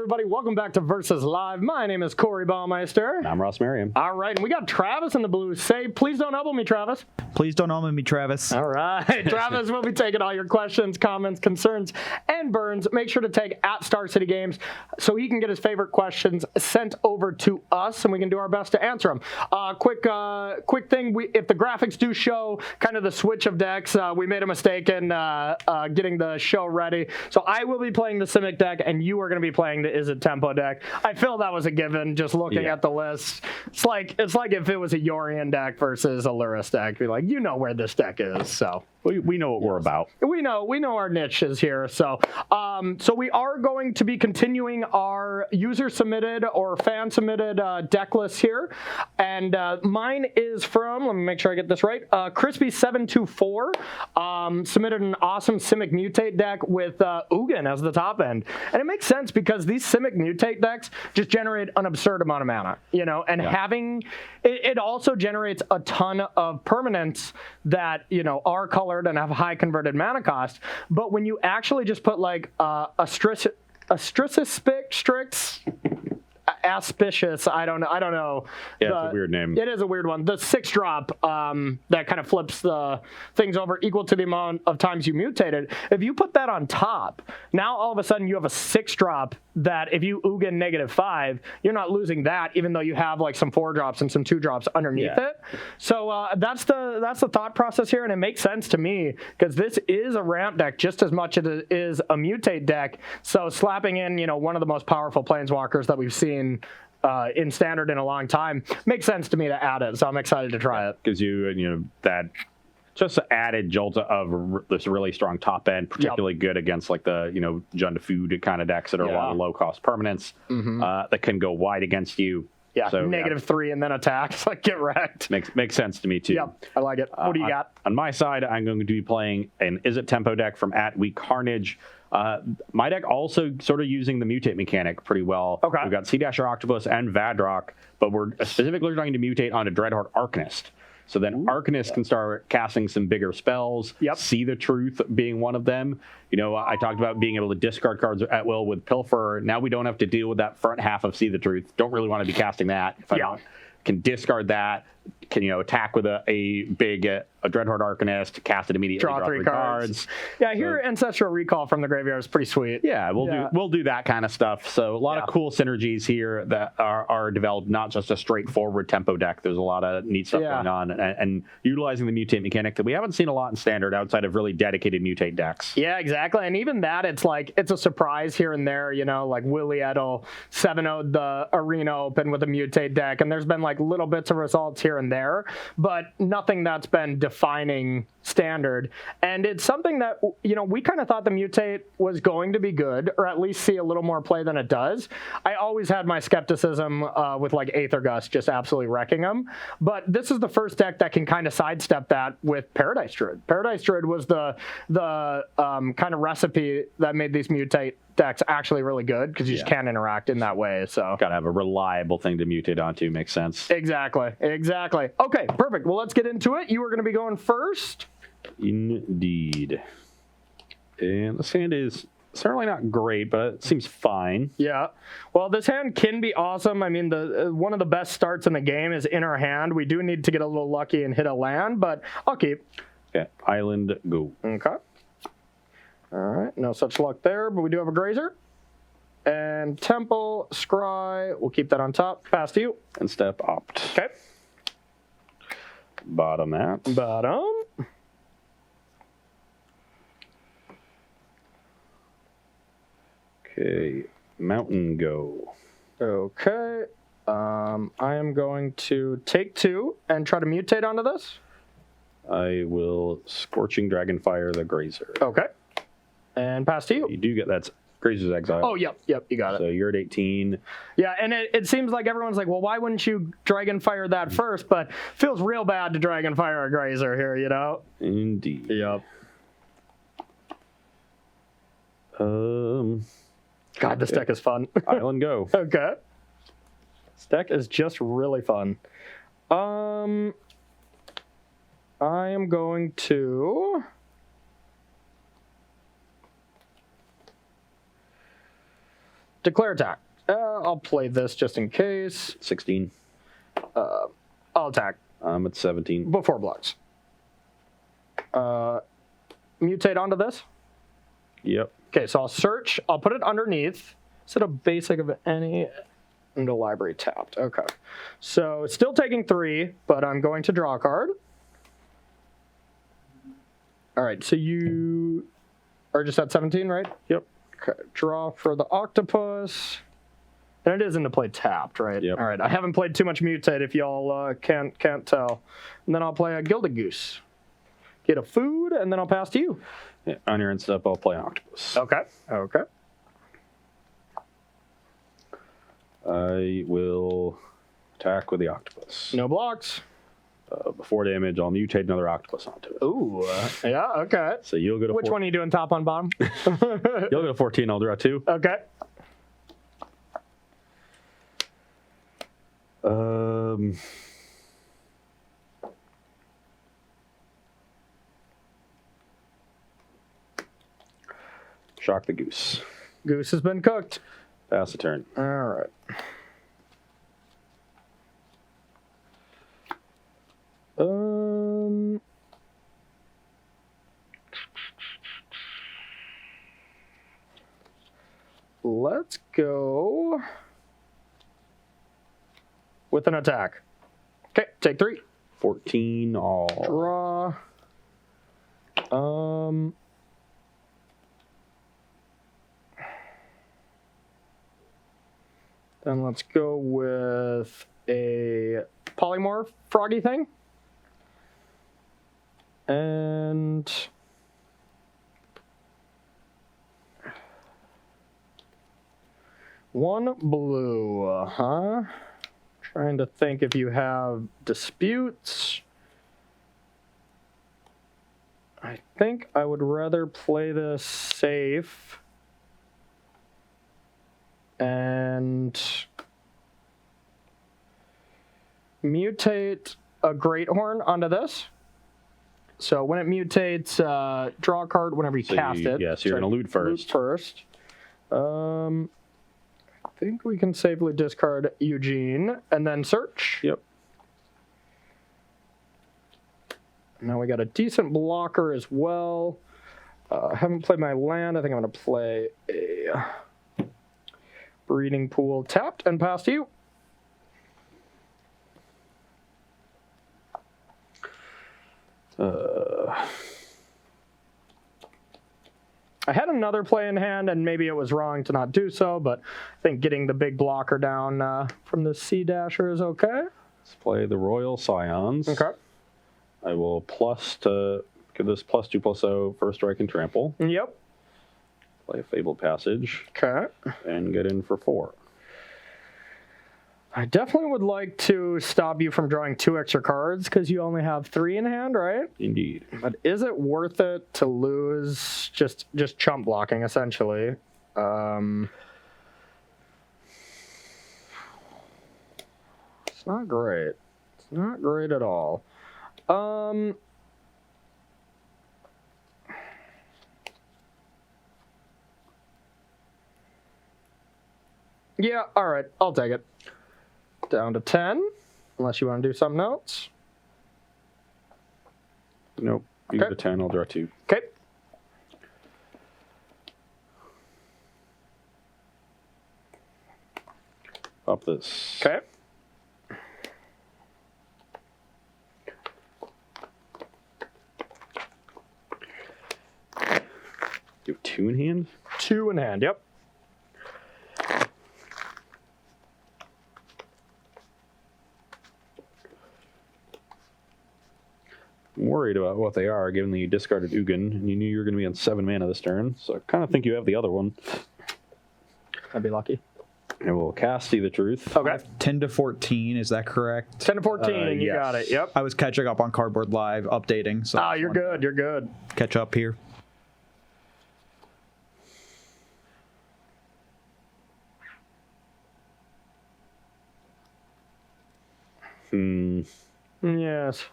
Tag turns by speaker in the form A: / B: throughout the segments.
A: everybody? Welcome back to Versus Live. My name is Corey Baumeister.
B: I'm Ross Merriam.
A: All right, and we got Travis in the blue. Say, please don't elbow me, Travis.
C: Please don't elbow me, Travis.
A: All right, Travis will be taking all your questions, comments, concerns, and burns. Make sure to tag at Star City Games so he can get his favorite questions sent over to us, and we can do our best to answer them. Quick thing: if the graphics do show kind of the switch of decks, we made a mistake in getting the show ready. So I will be playing the Simic deck, and you are going to be playing the Izzet Tempo deck. I feel that was a given just looking at the list. It's like if it was a Yorian deck versus a Lurrus deck. Be like, you know where this deck is. So
B: we know what we're about.
A: We know our niche is here. So we are going to be continuing our user submitted or fan submitted deck list here, and mine is from. Let me make sure I get this right. Crispy724 submitted an awesome Simic Mutate deck with Ugin as the top end, and it makes sense because these Simic Mutate decks just generate an absurd amount of mana, and having it also generates a ton of permanents that are colored and have high converted mana cost. But when you actually just put like a Strix, Auspicious, I don't know.
B: Yeah, it's a weird name.
A: It is a weird one. The 6-drop that kind of flips the things over equal to the amount of times you mutated. If you put that on top, now all of a sudden you have a 6-drop that if you Ugin -5, you're not losing that, even though you have like some 4-drops and some 2-drops underneath it. So that's the thought process here, and it makes sense to me because this is a ramp deck just as much as it is a mutate deck. So slapping in one of the most powerful planeswalkers that we've seen in standard in a long time makes sense to me to add it. So I'm excited to try it.
B: Gives you that just added jolt of this really strong top end, particularly good against like the Jund Food kind of decks that are a lot of low cost permanents that can go wide against you.
A: Yeah, so, -3 and then attack. It's like, get wrecked.
B: Makes sense to me, too.
A: Yep, I like it. What do you got?
B: On my side, I'm going to be playing an Izzet Tempo deck from @WeakCarnage. My deck also sort of using the mutate mechanic pretty well.
A: Okay.
B: We've got Sea Dasher Octopus and Vadrock, but we're specifically trying to mutate onto Dreadhorde Arcanist. So then Arcanist can start casting some bigger spells. See the Truth being one of them. I talked about being able to discard cards at will with Pilfer. Now we don't have to deal with that front half of See the Truth. Don't really want to be casting that. If I can discard that, can attack with a big Dreadhorde Arcanist, cast it immediately, draw 3 cards.
A: Yeah, here Ancestral Recall from the graveyard is pretty sweet.
B: Yeah, we'll do that kind of stuff. So a lot of cool synergies here that are developed, not just a straightforward tempo deck. There's a lot of neat stuff going on, and utilizing the mutate mechanic that we haven't seen a lot in standard outside of really dedicated mutate decks.
A: Yeah, exactly. And even that, it's a surprise here and there. Like Willie Edel 7-0'd the Arena Open with a mutate deck, and there's been like little bits of results here and there, but nothing that's been defining standard. And it's something that we kind of thought the mutate was going to be good, or at least see a little more play than it does. I always had my skepticism with like Aether Gust just absolutely wrecking them, but this is the first deck that can kind of sidestep that with Paradise Druid. Paradise Druid was the kind of recipe that made these mutate decks actually really good because you just can't interact in that way. So
B: gotta have a reliable thing to mutate onto. Makes sense.
A: Exactly. Okay, perfect. Well, let's get into it. You are going to be going first.
B: Indeed. And this hand is certainly not great, but it seems fine.
A: Yeah. Well, this hand can be awesome. I mean, one of the best starts in the game is in our hand. We do need to get a little lucky and hit a land, but I'll keep.
B: Okay. Island, go.
A: Okay. All right. No such luck there, but we do have a Grazer. And Temple, Scry. We'll keep that on top. Pass to you.
B: And step opt.
A: Okay.
B: Bottom that.
A: Bottom.
B: Okay, Mountain go.
A: Okay. I am going to take 2 and try to mutate onto this.
B: I will Scorching Dragonfire the Grazer.
A: Okay. And pass to you.
B: You do get that Grazer's Exile.
A: Oh, yep, you got it.
B: So you're at 18.
A: Yeah, and it seems like everyone's like, well, why wouldn't you Dragonfire that first? But feels real bad to Dragonfire a Grazer here,
B: Indeed.
A: Yep. God, this deck is fun.
B: Island go.
A: Okay. This deck is just really fun. I am going to Declare attack. I'll play this just in case.
B: 16.
A: I'll attack.
B: I'm at 17.
A: Before blocks. Mutate onto this.
B: Yep.
A: Okay, so I'll search. I'll put it underneath. Instead of basic of any into library tapped. Okay. So still taking 3, but I'm going to draw a card. All right, so you are just at 17, right?
B: Yep.
A: Okay, draw for the octopus. And it is into play tapped, right?
B: Yep.
A: All right, I haven't played too much Mutate if y'all can't tell. And then I'll play a Gilded Goose. Get a food, and then I'll pass to you.
B: Yeah, on your end step, I'll play an octopus.
A: Okay. Okay.
B: I will attack with the octopus.
A: No blocks.
B: Before damage, I'll mutate another octopus onto it.
A: Ooh. Yeah, okay.
B: So you'll go to
A: Which one are you doing, top on bottom?
B: You'll go to 14, I'll draw 2.
A: Okay.
B: Shock the goose.
A: Goose has been cooked.
B: Pass the turn.
A: All right. Let's go with an attack. Okay, take 3.
B: 14, all.
A: Draw. Then let's go with a polymorph froggy thing. And one blue, huh? Trying to think if you have disputes. I think I would rather play this safe and mutate a Great Horn onto this. So when it mutates, draw a card whenever you cast it.
B: Yeah, so you're going to loot first.
A: Loot first. I think we can safely discard Eugene and then search.
B: Yep.
A: Now we got a decent blocker as well. I haven't played my land. I think I'm going to play a breeding pool tapped and pass to you. I had another play in hand, and maybe it was wrong to not do so, but I think getting the big blocker down from the Sea Dasher is okay.
B: Let's play the Royal Scions.
A: Okay.
B: I will give this +2/+0 first strike and trample.
A: Yep.
B: Play a Fabled Passage.
A: Okay.
B: And get in for 4.
A: I definitely would like to stop you from drawing 2 extra cards because you only have 3 in hand, right?
B: Indeed.
A: But is it worth it to lose just chump blocking, essentially? It's not great. It's not great at all. Yeah, all right. I'll take it. Down to 10, unless you want to do something else.
B: Nope. You go to 10, I'll draw 2.
A: Okay.
B: Up this.
A: Okay.
B: You have 2 in hand?
A: 2 in hand, yep.
B: I'm worried about what they are, given that you discarded Ugin, and you knew you were going to be on 7 mana this turn, so I kind of think you have the other one.
A: I'd be lucky.
B: I will cast See the Truth.
A: Okay.
C: 10 to 14, is that correct?
A: 10 to 14, you
B: yes.
A: got it, yep.
C: I was catching up on Cardboard Live, updating. So
A: Ah, you're good, you're good.
C: Catch up here.
A: Yes.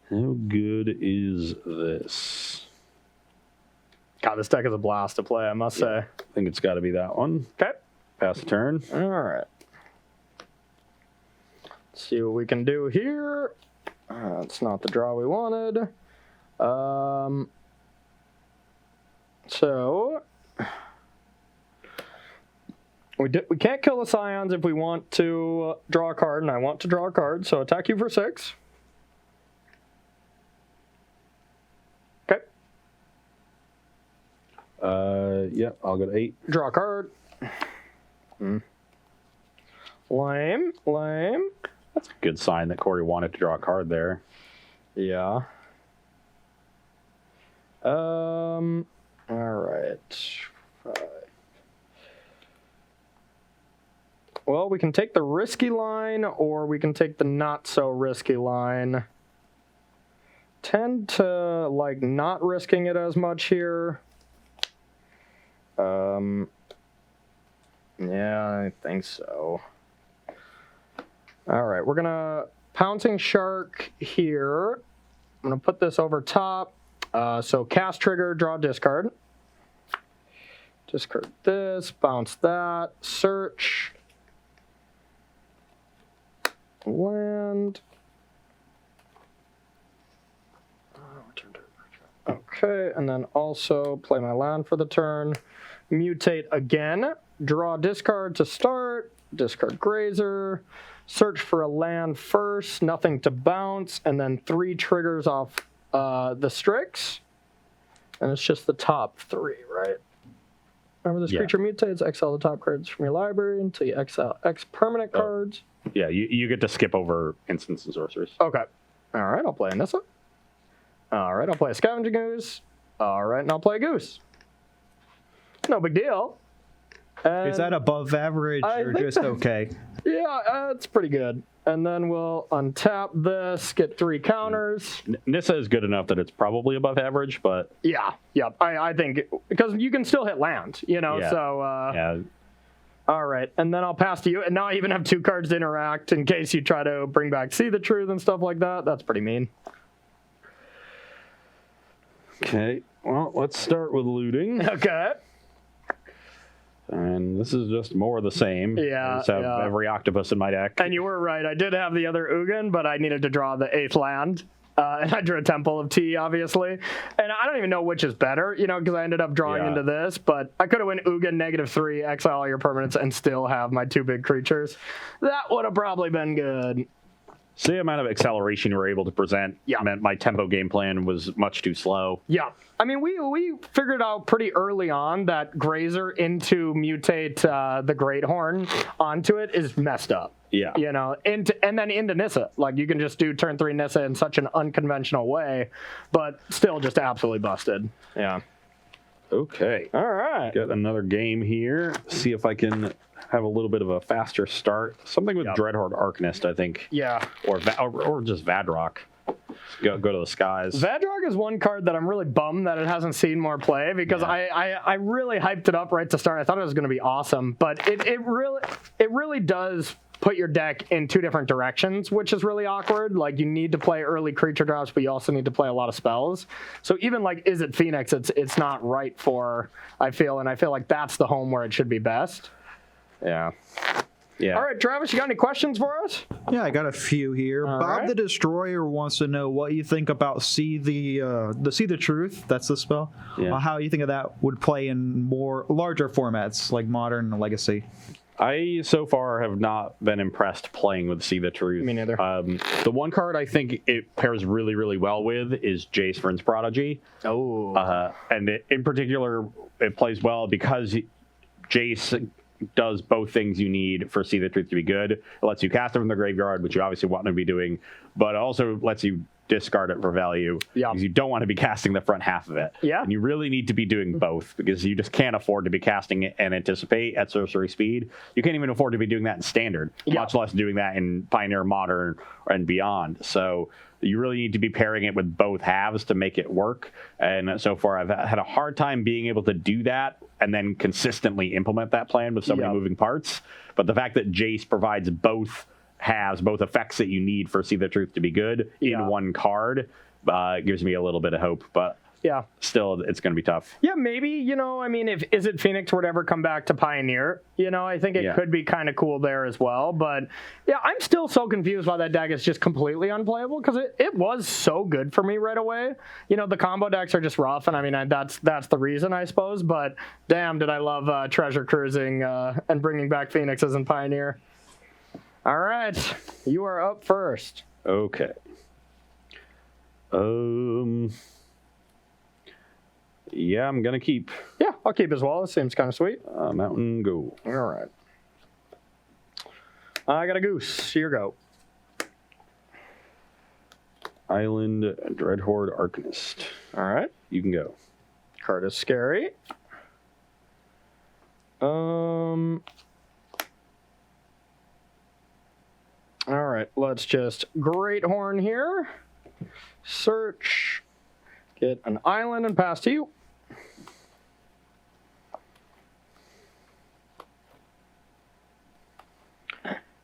B: How good is this?
A: this deck is a blast to play, I must say.
B: I think it's got to be that one.
A: Okay.
B: Pass the turn.
A: All right. Let's see what we can do here. It's not the draw we wanted. So we can't kill the Scions if we want to draw a card, and I want to draw a card, so attack you for 6. Okay.
B: Yeah, I'll go to 8.
A: Draw a card. Lame.
B: That's a good sign that Corey wanted to draw a card there.
A: Yeah. All right. 5. Well, we can take the risky line, or we can take the not so risky line. Tend to like not risking it as much here. Yeah, I think so. All right, we're gonna Pouncing Shark here. I'm gonna put this over top. So cast trigger, draw discard. Discard this, bounce that, search. Land. Okay, and then also play my land for the turn. Mutate again. Draw discard to start. Discard Grazer. Search for a land first. Nothing to bounce. And then 3 triggers off the Strix. And it's just the top 3, right? Remember, this creature mutates. Exile the top cards from your library until you exile X permanent cards.
B: Yeah, you get to skip over instants and sorceries.
A: Okay. All right, I'll play Nissa. All right, I'll play a Scavenging Goose. All right, and I'll play a Goose. No big deal. And
C: is that above average or just okay?
A: Yeah, it's pretty good. And then we'll untap this, get 3 counters.
B: Nissa is good enough that it's probably above average, but...
A: Yeah. I think, because you can still hit land, so...
B: yeah.
A: All right, and then I'll pass to you. And now I even have 2 cards to interact in case you try to bring back See the Truth and stuff like that. That's pretty mean.
B: Okay, well, let's start with looting.
A: Okay.
B: And this is just more of the same.
A: Yeah,
B: I just have every octopus in my deck.
A: And you were right. I did have the other Ugin, but I needed to draw the 8th land. And I drew a Temple of Tea, obviously. And I don't even know which is better, because I ended up drawing into this. But I could have went Ugin -3, exile all your permanents, and still have my 2 big creatures. That would have probably been good.
B: So the amount of acceleration you were able to present meant my tempo game plan was much too slow.
A: Yeah. I mean, we figured out pretty early on that Grazer into Mutate the Greathorn onto it is messed up.
B: Yeah.
A: And then into Nissa. Like, you can just do turn 3 Nissa in such an unconventional way, but still just absolutely busted. Yeah.
B: Okay.
A: All right.
B: Got another game here. See if I can have a little bit of a faster start. Something with Dreadhorde Arcanist, I think.
A: Yeah.
B: Or just Vadrock. Go to the skies.
A: Vadrock is one card that I'm really bummed that it hasn't seen more play, because I really hyped it up right to start. I thought it was going to be awesome, but it really does put your deck in 2 different directions, which is really awkward. Like, you need to play early creature drops, but you also need to play a lot of spells. So even like Izzet Phoenix, it's not right for, I feel like that's the home where it should be best. Yeah.
B: Yeah.
A: All right, Travis, you got any questions for us?
C: Yeah, I got a few here.
A: All
C: Bob
A: right.
C: the Destroyer wants to know what you think about See the Truth. That's the spell.
B: Yeah.
C: How you think of that would play in larger formats like Modern and Legacy.
B: I, so far, have not been impressed playing with See the Truth.
A: Me neither.
B: The one card I think it pairs really, really well with is Jace Vryn's Prodigy.
A: Oh.
B: And in particular, it plays well because Jace does both things you need for See the Truth to be good. It lets you cast it from the graveyard, which you obviously want to be doing, but it also lets you discard it for value because you don't want to be casting the front half of it.
A: Yeah.
B: And you really need to be doing both because you just can't afford to be casting it and Anticipate at sorcery speed. You can't even afford to be doing that in Standard, much less doing that in Pioneer, Modern, and beyond. So you really need to be pairing it with both halves to make it work. And so far, I've had a hard time being able to do that and then consistently implement that plan with so many moving parts. But the fact that Jace provides both halves, both effects that you need for See the Truth to be good in one card, gives me a little bit of hope. But
A: Yeah.
B: still, it's going to be tough.
A: Yeah, maybe, you know, I mean, if Izzet Phoenix would ever come back to Pioneer, you know, I think it could be kind of cool there as well. But yeah, I'm still so confused why that deck is just completely unplayable, because it was so good for me right away. You know, the combo decks are just rough, and I mean, that's the reason, I suppose. But damn, did I love treasure cruising and bringing back Phoenixes and Pioneer. All right, you are up first.
B: Okay. Yeah, I'm gonna keep.
A: Yeah, I'll keep as well. It seems kind of sweet.
B: Mountain go.
A: All right. I got a goose. Here you go.
B: Island Dreadhorde Arcanist.
A: All right.
B: You can go.
A: Card is scary. All right. Let's just Great Horn here. Search. Get an island and pass to you.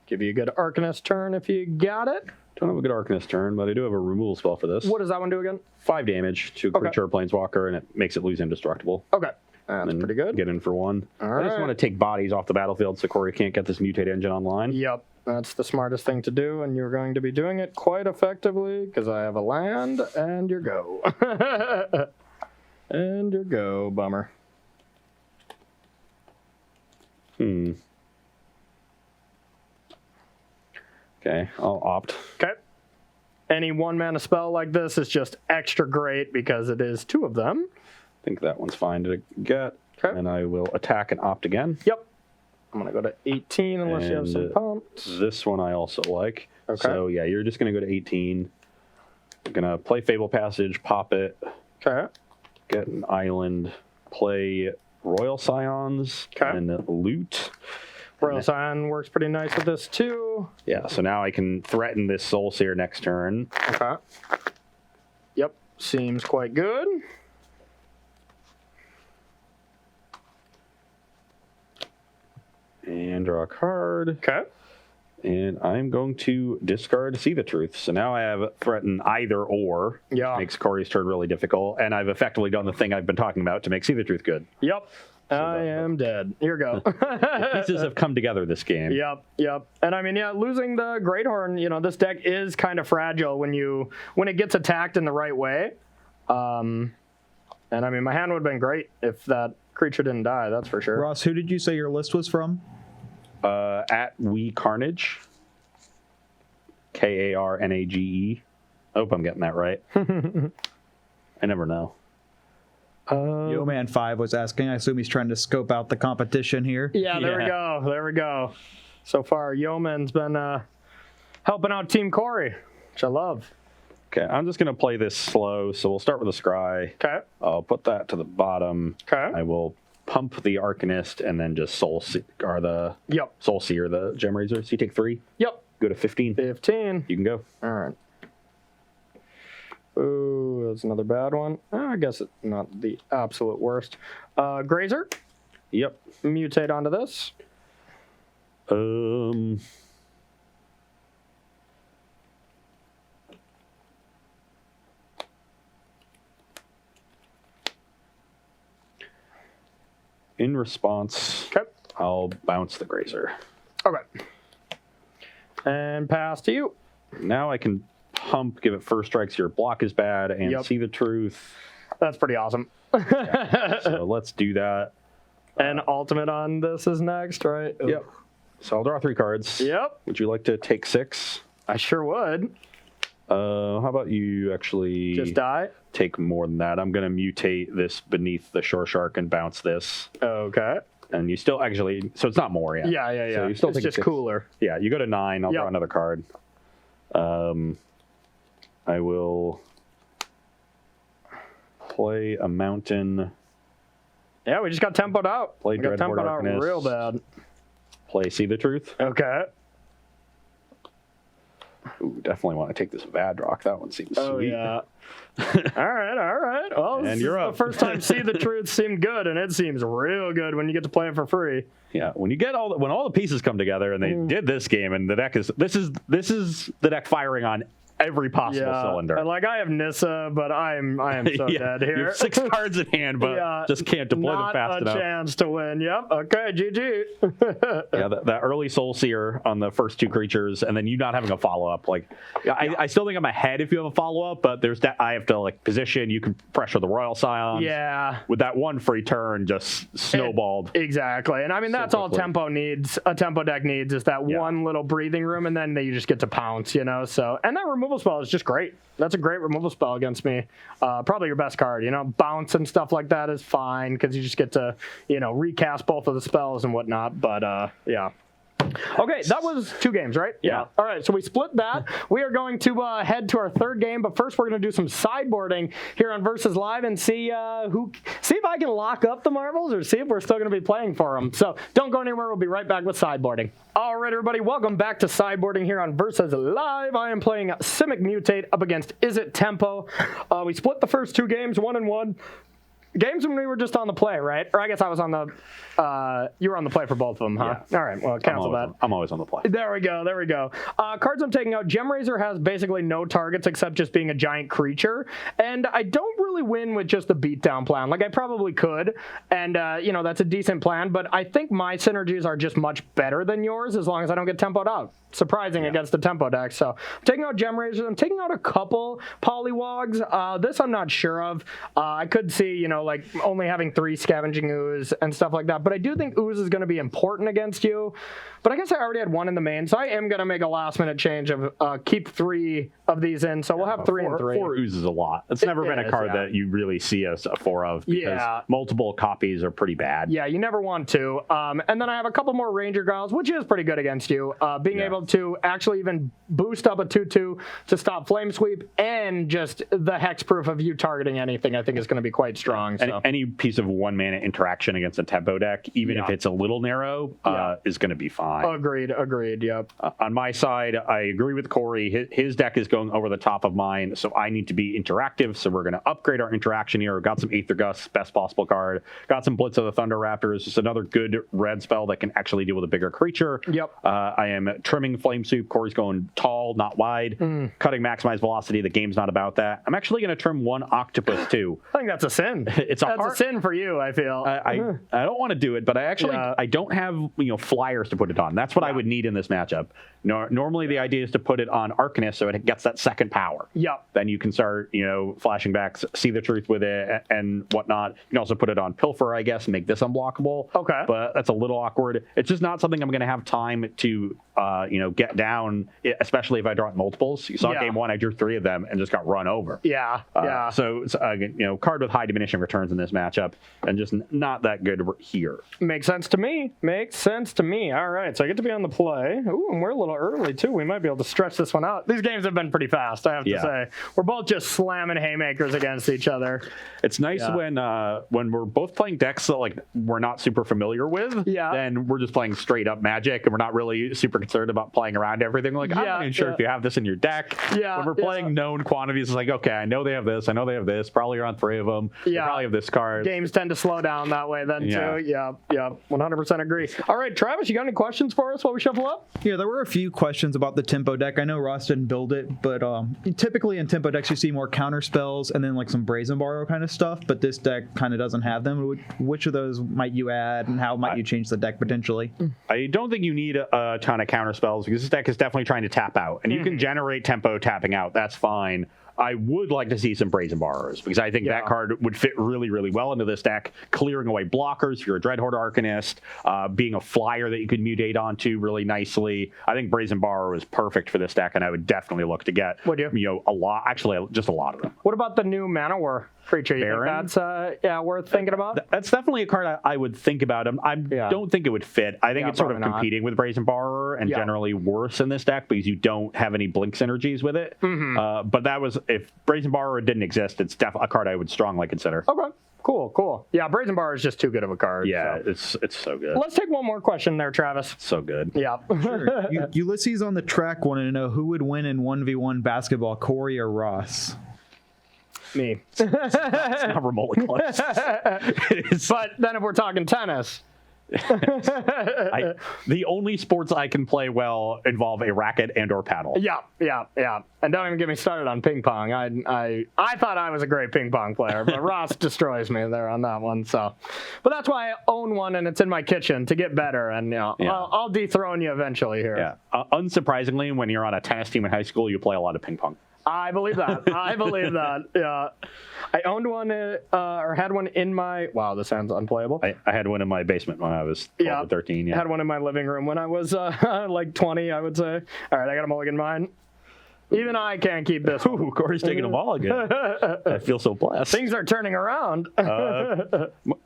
A: Give you a good Arcanist turn if you got it.
B: Don't have a good Arcanist turn, but I do have a removal spell for this.
A: What does that one do again?
B: 5 damage to a creature or planeswalker, and it makes it lose indestructible.
A: Okay. That's pretty good.
B: Get in for 1.
A: All
B: I just
A: right.
B: want to take bodies off the battlefield so Corey can't get this Mutate engine online.
A: Yep. That's the smartest thing to do, and you're going to be doing it quite effectively, because I have a land, and your go. And your go, bummer.
B: Okay, I'll opt.
A: Okay. Any 1-mana spell like this is just extra great because it is 2 of them.
B: I think that one's fine to get.
A: Okay.
B: And I will attack and opt again.
A: Yep. I'm going to go to 18 unless you have some pumps.
B: This one I also like.
A: Okay.
B: So yeah, you're just going to go to 18. I'm going to play Fable Passage, pop it,
A: Okay.
B: get an island, play Royal Scions,
A: Okay.
B: and loot.
A: Royal Scion works pretty nice with this too.
B: Yeah, so now I can threaten this Soul Seer next turn.
A: Okay. Yep. Seems quite good.
B: And draw a card.
A: Okay.
B: And I'm going to discard See the Truth. So now I have threaten either or.
A: Yeah.
B: Which makes Corey's turn really difficult. And I've effectively done the thing I've been talking about to make See the Truth good.
A: Yep. I am dead. Here we go.
B: The pieces have come together this game.
A: Yep. And I mean, yeah, losing the Great Horn, you know, this deck is kind of fragile when it gets attacked in the right way. And I mean, my hand would have been great if that creature didn't die, that's for sure.
C: Ross, who did you say your list was from?
B: At We Carnage. Karnage. I hope I'm getting that right. I never know.
C: Yo Man 5 was asking. I assume he's trying to scope out the competition here.
A: Yeah, there we go. So far, Yeoman's been helping out Team Corey, which I love.
B: Okay, I'm just going to play this slow. So we'll start with a Scry.
A: Okay.
B: I'll put that to the bottom.
A: Okay.
B: I will pump the Arcanist and then just Soul Seer the Gem Razor. So you take 3.
A: Yep.
B: Go to 15.
A: 15.
B: You can go.
A: All right. Ooh, that's another bad one. I guess it's not the absolute worst. Grazer.
B: Yep.
A: Mutate onto this.
B: In response,
A: Okay.
B: I'll bounce the Grazer.
A: Okay. And pass to you.
B: Now I can pump, give it first strikes. Your block is bad, and See the Truth.
A: That's pretty awesome.
B: So let's do that.
A: And ultimate on this is next, right?
B: Yep. So I'll draw 3 cards.
A: Yep.
B: Would you like to take 6?
A: I sure would.
B: How about you actually
A: Just die?
B: take more than that? I'm going to mutate this beneath the Shore Shark and bounce this.
A: Okay.
B: And you still actually, so it's not more, yeah.
A: Yeah.
B: So you still
A: it's
B: take
A: just
B: 6.
A: cooler.
B: Yeah, you go to 9. I'll draw another card. I will play a mountain.
A: Yeah, we just got tempoed out.
B: Play
A: we got
B: Dreadhorde
A: tempoed out
B: Arcanist.
A: real bad.
B: Play See the Truth.
A: Okay.
B: Ooh, definitely want to take this Vadrock. That one seems
A: Oh,
B: sweet.
A: yeah. All right. Well, this
B: you're
A: is
B: up.
A: the first time See the Truth seemed good, and it seems real good when you get to play it for free.
B: Yeah, when you get when all the pieces come together, and they did this game, and the deck is this is the deck firing on every possible cylinder.
A: And like I have Nissa, but I am so dead here.
B: You have 6 cards in hand, but just can't deploy them fast enough.
A: Not a chance to win. Yep. Okay. GG.
B: That early Soul Seer on the first 2 creatures, and then you not having a follow up. Like, I still think I'm ahead if you have a follow up, but there's that I have to like position. You can pressure the Royal Scions.
A: Yeah.
B: With that one free turn, just snowballed.
A: Exactly, and I mean that's all tempo needs. A tempo deck needs is that one little breathing room, and then you just get to pounce. You know, so and that removal spell is just great. That's a great removal spell against me. Probably your best card. You know, bounce and stuff like that is fine because you just get to recast both of the spells and whatnot. But yeah. Okay, that was 2 games, right?
B: Yeah.
A: All right, so we split that. We are going to head to our 3rd game, but first we're going to do some sideboarding here on Versus Live and see if I can lock up the marbles or see if we're still going to be playing for them. So don't go anywhere. We'll be right back with sideboarding. All right, everybody, welcome back to sideboarding here on Versus Live. I am playing Simic Mutate up against Izzet Tempo. We split the first 2 games, 1-1. Games when we were just on the play, right? Or I guess I was on the, you were on the play for both of them, huh?
B: Yeah.
A: All right, well, cancel that.
B: I'm always on the play.
A: There we go. Cards I'm taking out, Gemraiser has basically no targets except just being a giant creature, and I don't really win with just the beatdown plan. Like, I probably could, and, that's a decent plan, but I think my synergies are just much better than yours as long as I don't get tempoed out. Surprising against the tempo deck. So I'm taking out Gemraisers. I'm taking out a couple Polywogs. This I'm not sure of. I could see, like only having 3 Scavenging Ooze and stuff like that. But I do think Ooze is going to be important against you. But I guess I already had 1 in the main. So I am going to make a last minute change of keep 3 of these in. So we'll have 3 and 3.
B: 4 Ooze is a lot. It's never been a card that you really see a 4 of because multiple copies are pretty bad.
A: Yeah, you never want to. And then I have a couple more Ranger Giles, which is pretty good against you. Being able to actually even boost up a 2/2 to stop Flame Sweep and just the hexproof of you targeting anything, I think is going to be quite strong. So.
B: And any piece of 1-mana interaction against a tempo deck, even if it's a little narrow, is going to be fine.
A: Agreed, yep.
B: On my side, I agree with Corey. His deck is going over the top of mine, so I need to be interactive, so we're going to upgrade our interaction here. Got some Aether Gust, best possible card. Got some Blitz of the Thunder Raptors, just another good red spell that can actually deal with a bigger creature.
A: Yep.
B: I am trimming Flame Sweep. Corey's going tall, not wide. Cutting maximize velocity. The game's not about that. I'm actually going to trim 1 Octopus too.
A: I think that's a sin.
B: That's
A: a sin for you, I feel.
B: I don't want to do it, but I actually I don't have flyers to put it on. That's what I would need in this matchup. Normally the idea is to put it on Arcanist so it gets that second power.
A: Yep.
B: Then you can start flashing back, see the truth with it and whatnot. You can also put it on Pilfer, I guess, and make this unblockable.
A: Okay.
B: But that's a little awkward. It's just not something I'm going to have time to get down, especially if I draw it multiples. You saw game 1, I drew 3 of them and just got run over.
A: Yeah.
B: So card with high diminishing returns in this matchup and just not that good here.
A: Makes sense to me. All right, so I get to be on the play. Ooh, and we're a little early too. We might be able to stretch this one out. These games have been pretty fast, I have to say. We're both just slamming haymakers against each other.
B: It's nice when we're both playing decks that we're not super familiar with.
A: Yeah.
B: Then we're just playing straight up Magic and we're not really super concerned about playing around everything. I'm not even sure if you have this in your deck.
A: Yeah.
B: When we're playing known quantities, it's like, okay, I know they have this. Probably you're on 3 of them. Yeah. They probably have this card.
A: Games tend to slow down that way then too. Yeah. 100% agree. All right, Travis, you got any questions for us while we shuffle up?
C: Yeah, there were a few questions about the tempo deck. I know Ross didn't build it, but typically in tempo decks you see more counter spells and then some Brazen Borrow kind of stuff, but this deck kind of doesn't have them. Which of those might you add and how might you change the deck potentially?
B: I don't think you need a ton of counter spells because this deck is definitely trying to tap out, and you can generate tempo tapping out. That's fine. I would like to see some Brazen Borrowers because I think that card would fit really, really well into this deck, clearing away blockers if you're a Dreadhorde Arcanist, being a flyer that you could mutate onto really nicely. I think Brazen Borrower is perfect for this deck, and I would definitely look to get a lot, actually just a lot of them.
A: What about the new Mana War creature? You think that's worth thinking about?
B: That's definitely a card I would think about. I don't think it would fit. I think it's sort of competing with Brazen Borrower and generally worse in this deck because you don't have any blink synergies with it. But that was, if Brazen Borrower didn't exist, it's definitely a card I would strongly consider.
A: Okay. Cool. Yeah, Brazen Borrower is just too good of a card.
B: Yeah, so. It's so good.
A: Let's take one more question there, Travis.
B: So good.
A: Yeah.
C: Sure. Ulysses on the track wanted to know who would win in 1v1 basketball, Corey or Ross?
A: Me.
B: It's not remotely close.
A: But then if we're talking tennis,
B: The only sports I can play well involve a racket and or paddle.
A: Yeah. And don't even get me started on ping pong. I thought I was a great ping pong player, but Ross destroys me there on that one. So, but that's why I own one, and it's in my kitchen to get better. And I'll dethrone you eventually here.
B: Yeah. Unsurprisingly, when you're on a tennis team in high school, you play a lot of ping pong.
A: I believe that. Yeah. I owned one or had one in my. Wow, this sounds unplayable.
B: I had one in my basement when I was 12 or 13. Yeah.
A: I had one in my living room when I was like 20, I would say. All right, I got a mulligan mine. Even I can't keep this.
B: Ooh, Corey's taking a mulligan. I feel so blessed.
A: Things are turning around.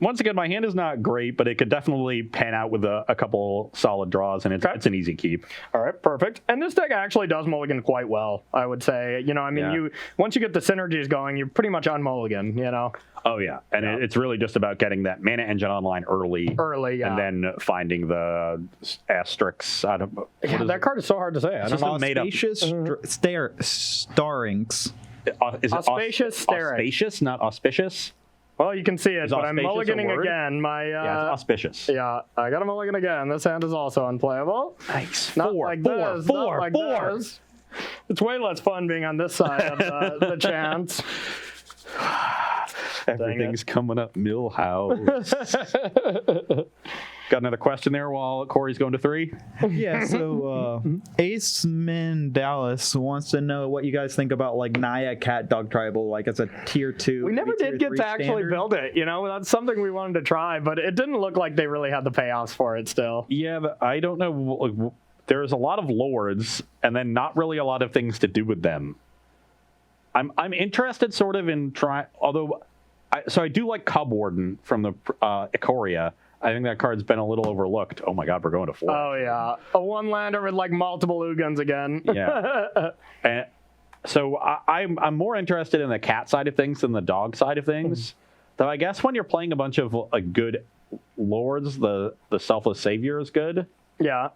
B: Once again, my hand is not great, but it could definitely pan out with a couple solid draws, and it's an easy keep.
A: All right, perfect. And this deck actually does mulligan quite well, I would say. You once you get the synergies going, you're pretty much on mulligan,
B: Oh, yeah. And it's really just about getting that mana engine online early.
A: Yeah.
B: And then finding the asterisks.
A: That card is so hard to say. I don't know.
C: Auspicious starrings.
B: Is it
A: auspicious staring?
B: Auspicious, not auspicious?
A: Well, you can see it,
B: Is
A: but I'm mulliganing
B: a word?
A: again.
B: Yeah, it's auspicious.
A: Yeah, I got a mulligan again. This hand is also unplayable.
B: Nice.
A: Not
B: Four.
A: like this. It's way less fun being on this side of the chance.
B: Everything's coming up Millhouse. Got another question there while Corey's going to 3?
C: Yeah, so Ace Min Dallas wants to know what you guys think about like Naya Cat Dog Tribal, like as a tier 2.
A: We never did get to actually build it, that's something we wanted to try, but it didn't look like they really had the payoffs for it still.
B: Yeah, but I don't know. There's a lot of lords and then not really a lot of things to do with them. I'm interested sort of in trying, although I do like Cub Warden from the Ikoria. I think that card's been a little overlooked. Oh my God, we're going to 4.
A: Oh yeah, a 1-lander with like multiple Ugins again.
B: Yeah, and so I'm more interested in the cat side of things than the dog side of things. Though I guess when you're playing a bunch of good lords, the Selfless Savior is good.
A: Yeah,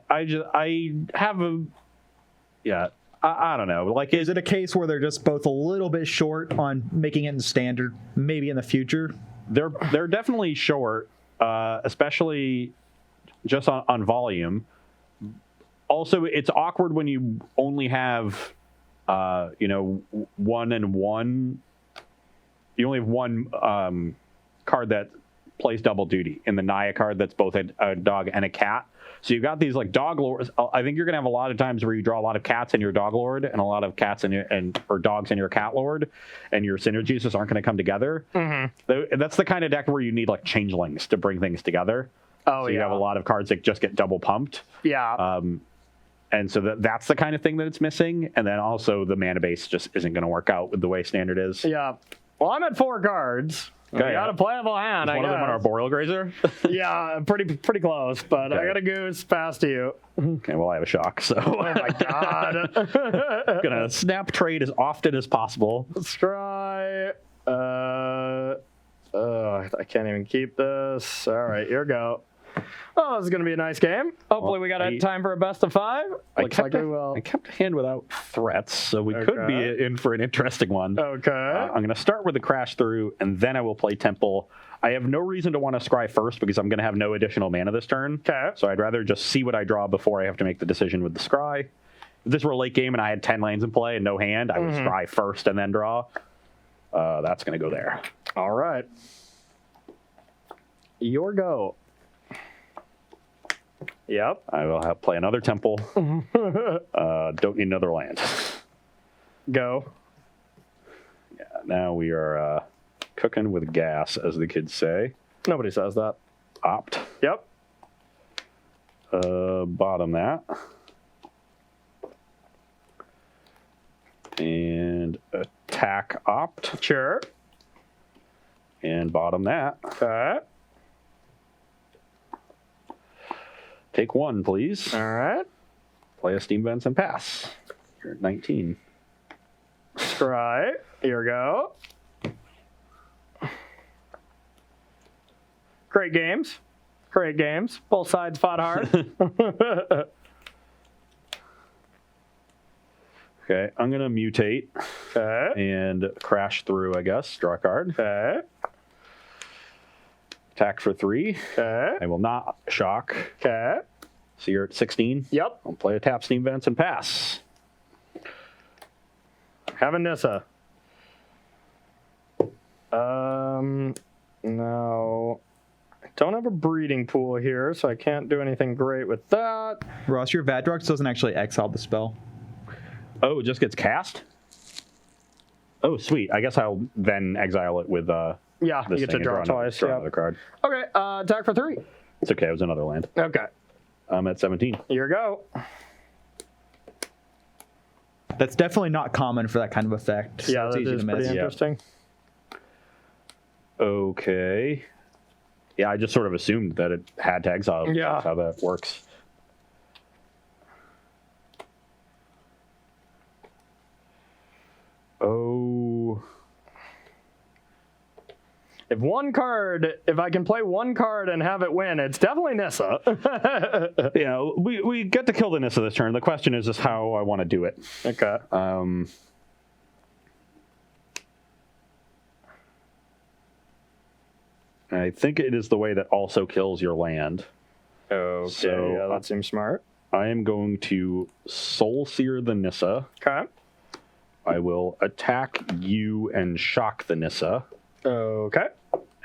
C: I don't know. Like, is it a case where they're just both a little bit short on making it in standard, maybe in the future?
B: They're definitely short, especially just on volume. Also, it's awkward when you only have, 1 and 1. You only have one card that plays double duty in the Naya card that's both a dog and a cat. So you've got these like dog lords. I think you're gonna have a lot of times where you draw a lot of cats in your dog lord and a lot of cats or dogs in your cat lord, and your synergies just aren't gonna come together. Mm-hmm. That's the kind of deck where you need like changelings to bring things together.
A: Oh,
B: so you have a lot of cards that just get double pumped.
A: Yeah.
B: And so that's the kind of thing that it's missing. And then also the mana base just isn't gonna work out with the way standard is.
A: Yeah. Well, I'm at 4 cards.
B: Okay,
A: I got a playable hand.
B: Is one of them on our Boreal Grazer?
A: Yeah, pretty close, but I got a goose past you.
B: Okay, well, I have a shock, so.
A: Oh my God.
B: Gonna snap trade as often as possible.
A: Let's try. I can't even keep this. All right, here we go. Oh, this is going to be a nice game. Hopefully we got time for a best of 5. Looks like we will.
B: I kept a hand without threats, so we could be in for an interesting one.
A: Okay.
B: I'm going to start with the Crash Through, and then I will play Temple. I have no reason to want to scry first because I'm going to have no additional mana this turn.
A: Okay.
B: So I'd rather just see what I draw before I have to make the decision with the scry. If this were a late game and I had 10 lands in play and no hand, I would scry first and then draw. That's going to go there.
A: All right. Your go. Yep.
B: I will play another Temple. Don't need another land.
A: Go.
B: Yeah, now we are cooking with gas, as the kids say.
A: Nobody says that.
B: Opt.
A: Yep.
B: Bottom that. And attack opt.
A: Sure.
B: And bottom that.
A: Okay.
B: Take 1, please.
A: All right.
B: Play a Steam Vents and pass. You're at 19.
A: Scry. Here we go. Great games. Great games. Both sides fought hard.
B: Okay, I'm going to mutate.
A: Okay.
B: And crash through, I guess. Draw a card.
A: Okay.
B: Attack for 3.
A: Okay.
B: I will not shock.
A: Okay.
B: So you're at 16.
A: Yep.
B: I'll play a tap Steam Vents and pass.
A: Have a Nissa. No. I don't have a breeding pool here, so I can't do anything great with that.
C: Ross, your Vadrox doesn't actually exile the spell.
B: Oh, it just gets cast? Oh, sweet. I guess I'll then exile it with
A: Yeah, you
B: this
A: get
B: thing
A: to draw
B: and
A: twice.
B: draw
A: Yep.
B: another card.
A: Okay, attack for 3.
B: It's okay. It was another land.
A: Okay,
B: I'm at 17.
A: here you go.
C: That's definitely not common for that kind of effect.
A: Yeah,
C: it's
A: that
C: easy
A: is
C: to
A: pretty
C: miss.
A: interesting.
B: Okay. Yeah, I just sort of assumed that it had to exile.
A: Yeah.
B: That's how that works. Oh.
A: If I can play one card and have it win, it's definitely Nissa.
B: Yeah, we get to kill the Nissa this turn. The question is just how I want to do it.
A: Okay.
B: I think it is the way that also kills your land.
A: Okay,
B: So,
A: yeah, that seems smart.
B: I am going to Soul Sear the Nissa.
A: Okay.
B: I will attack you and shock the Nissa.
A: Okay.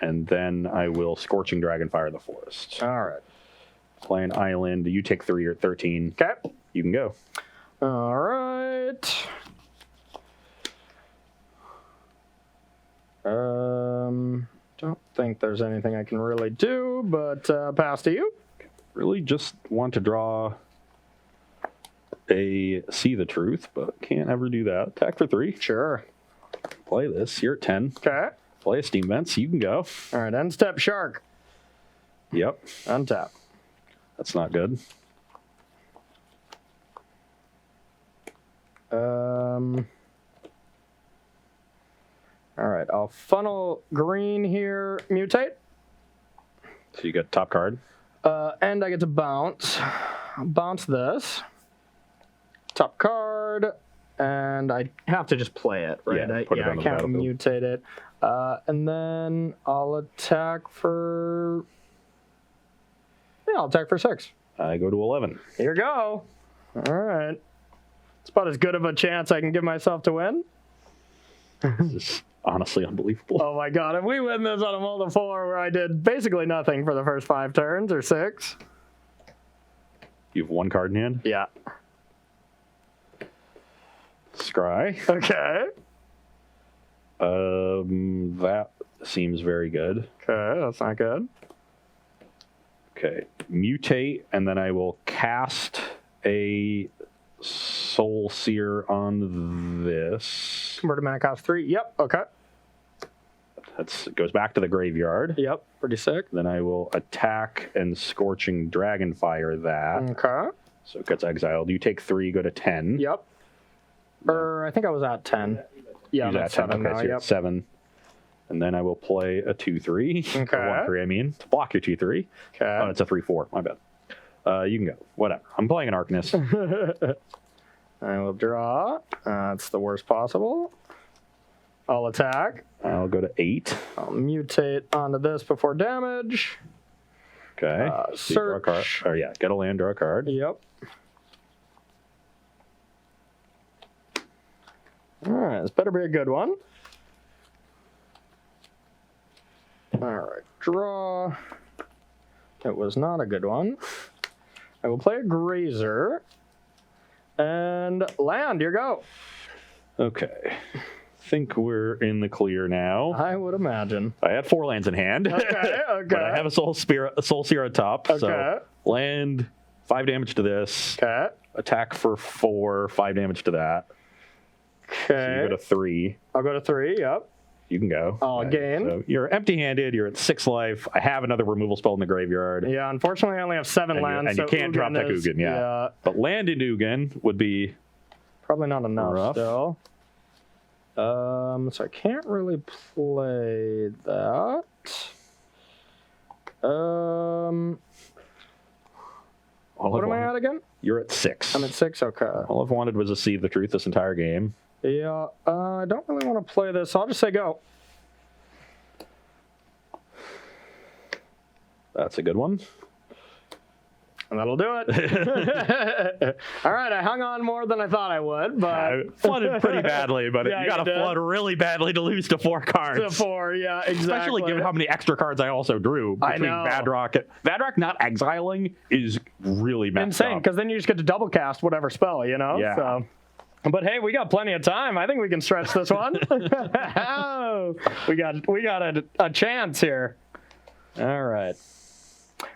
B: And then I will Scorching Dragonfire the Forest.
A: All right.
B: Play an island. You take 3 or 13.
A: Okay.
B: You can go.
A: All right. Don't think there's anything I can really do, but pass to you.
B: Really just want to draw a See the Truth, but can't ever do that. Attack for 3.
A: Sure.
B: Play this. You're at 10.
A: Okay.
B: Play a Steam Vents. You can go.
A: All right. End step Shark.
B: Yep.
A: Untap.
B: That's not good.
A: All right. I'll funnel green here. Mutate.
B: So you get top card.
A: And I get to bounce. Bounce this. Top card. And I have to just play it, right?
B: Yeah, put it on
A: I
B: the
A: can't
B: battlefield.
A: mutate it. And then I'll attack for... Yeah, I'll attack for 6.
B: I go to 11.
A: Here you go. All right. It's about as good of a chance I can give myself to win.
B: This is honestly unbelievable.
A: Oh my god, if we win this on a multi-4 where I did basically nothing for the first 5 turns, or 6.
B: You have 1 card in hand.
A: Yeah.
B: Scry.
A: Okay.
B: That seems very good.
A: Okay, that's not good.
B: Okay. Mutate, and then I will cast a Soul Sear on this.
A: Converted mana cost 3. Yep, okay.
B: It goes back to the graveyard.
A: Yep, pretty sick.
B: Then I will attack and Scorching Dragonfire that.
A: Okay.
B: So it gets exiled. You take 3, go to 10.
A: Yep. I think I was at 10. Yeah,
B: Use
A: I'm at
B: that 10.
A: 7
B: Okay,
A: now,
B: so you're
A: yep.
B: at 7. And then I will play a 2-3.
A: Okay.
B: Or 1-3, I mean, to block your 2-3.
A: Okay.
B: Oh, it's a 3-4. My bad. You can go. Whatever. I'm playing an Arcanist.
A: I will draw. That's the worst possible. I'll attack.
B: I'll go to 8.
A: I'll mutate onto this before damage.
B: Okay. So you draw a card.
A: Search.
B: Oh, yeah. Get a land, draw a card.
A: Yep. All right, this better be a good one. All right, draw. It was not a good one. I will play a Grazer. And land, here you go.
B: Okay. Think we're in the clear now.
A: I would imagine.
B: I had 4 lands in hand.
A: Okay, okay.
B: But I have a Soul Sear on top.
A: Okay.
B: So land, 5 damage to this.
A: Okay.
B: Attack for 4, 5 damage to that. So
A: Okay.
B: you go to 3.
A: I'll go to 3, yep.
B: You can go.
A: I'll gain.
B: So you're empty-handed. You're at 6 life. I have another removal spell in the graveyard.
A: Yeah, unfortunately I only have 7 lands.
B: And you
A: so
B: can't drop that
A: is-
B: Ugin, yeah. But land in Ugin would be
A: Probably not enough
B: rough.
A: still. So I can't really play that. What am I at again?
B: You're at 6.
A: I'm at 6, okay.
B: All I've wanted was to see the truth this entire game.
A: Yeah, I don't really want to play this, so I'll just say go.
B: That's a good one.
A: And that'll do it. All right, I hung on more than I thought I would, but
B: I flooded pretty badly, but
A: Yeah,
B: you got to
A: you did.
B: flood really badly to lose to 4 cards.
A: to 4, yeah, exactly.
B: Especially given how many extra cards I also drew
A: I
B: between
A: know.
B: Vadrock. Vadrock not exiling is really messed
A: insane,
B: up.
A: because then you just get to double cast whatever spell, you know?
B: Yeah.
A: So. But hey, we got plenty of time. I think we can stretch this one. Oh, we got a chance here. All right.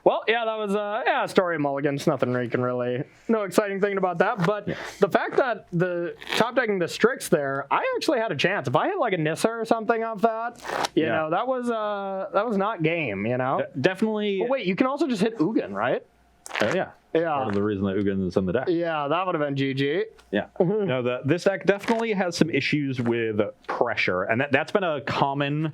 A: Well, yeah, that was Story of Mulligans. Nothing you can really, no exciting thing about that. But the fact that the top decking the Strix there, I actually had a chance. If I hit like a Nissa or something off that, you know, that was not game. You know,
B: Definitely.
A: But wait, you can also just hit Ugin, right?
B: Yeah.
A: Yeah.
B: Part of the reason that Ugin is in the deck.
A: Yeah, that would have been GG.
B: Yeah. No, this deck definitely has some issues with pressure, and that's been a common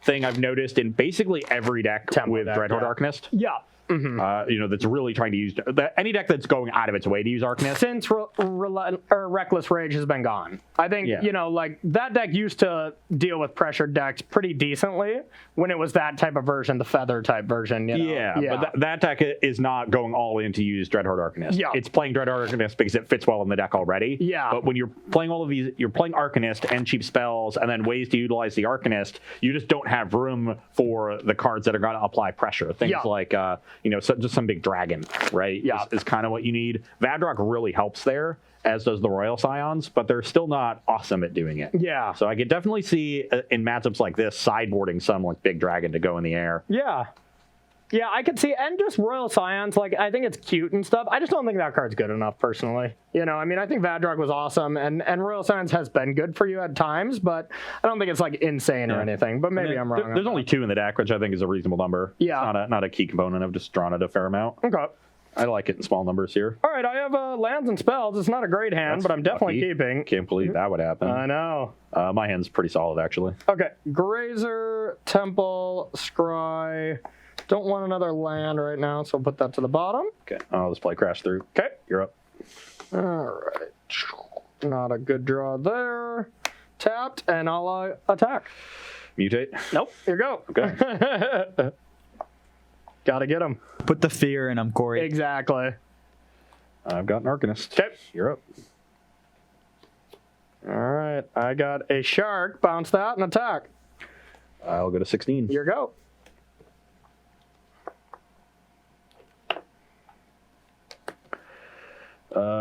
B: thing I've noticed in basically every deck with
A: deck,
B: Dreadhorde
A: yeah.
B: Arcanist.
A: Yeah.
B: That's really trying to use any deck that's going out of its way to use Arcanist.
A: Since Reckless Rage has been gone, I think like that deck used to deal with pressured decks pretty decently when it was that type of version, the feather type version. You know?
B: Yeah, but that deck is not going all in to use Dreadhorde Arcanist.
A: Yeah.
B: It's playing Dreadhorde Arcanist because it fits well in the deck already.
A: Yeah.
B: But when you're playing all of these, you're playing Arcanist and cheap spells, and then ways to utilize the Arcanist. You just don't have room for the cards that are going to apply pressure. Things like just some big dragon, right?
A: Yeah.
B: is kind of what you need. Vadrock really helps there, as does the Royal Scions, but they're still not awesome at doing it.
A: Yeah.
B: So I could definitely see in matchups like this sideboarding some like big dragon to go in the air.
A: Yeah. Yeah, I could see, and just Royal Scions, like, I think it's cute and stuff. I just don't think that card's good enough, personally. You know, I mean, I think Vadrock was awesome, and Royal Scions has been good for you at times, but I don't think it's, like, insane or anything. But maybe I'm wrong.
B: There's only 2 in the deck, which I think is a reasonable number.
A: Yeah.
B: It's not a key component. I've just drawn it a fair amount.
A: Okay.
B: I like it in small numbers here.
A: All right, I have lands and spells. It's not a great hand, but I'm definitely
B: lucky.
A: keeping.
B: Can't believe that would happen.
A: I know.
B: My hand's pretty solid, actually.
A: Okay, Grazer, Temple, Scry. Don't want another land right now, so I'll put that to the bottom.
B: Okay. I'll just play Crash Through.
A: Okay.
B: You're up.
A: All right. Not a good draw there. Tapped, and I'll attack.
B: Mutate.
A: Nope. Here you go.
B: Okay.
A: Gotta get him.
C: Put the fear in him, Corey.
A: Exactly.
B: I've got an Arcanist.
A: Okay.
B: You're up.
A: All right. I got a shark. Bounce that and attack.
B: I'll go to 16.
A: Here you go.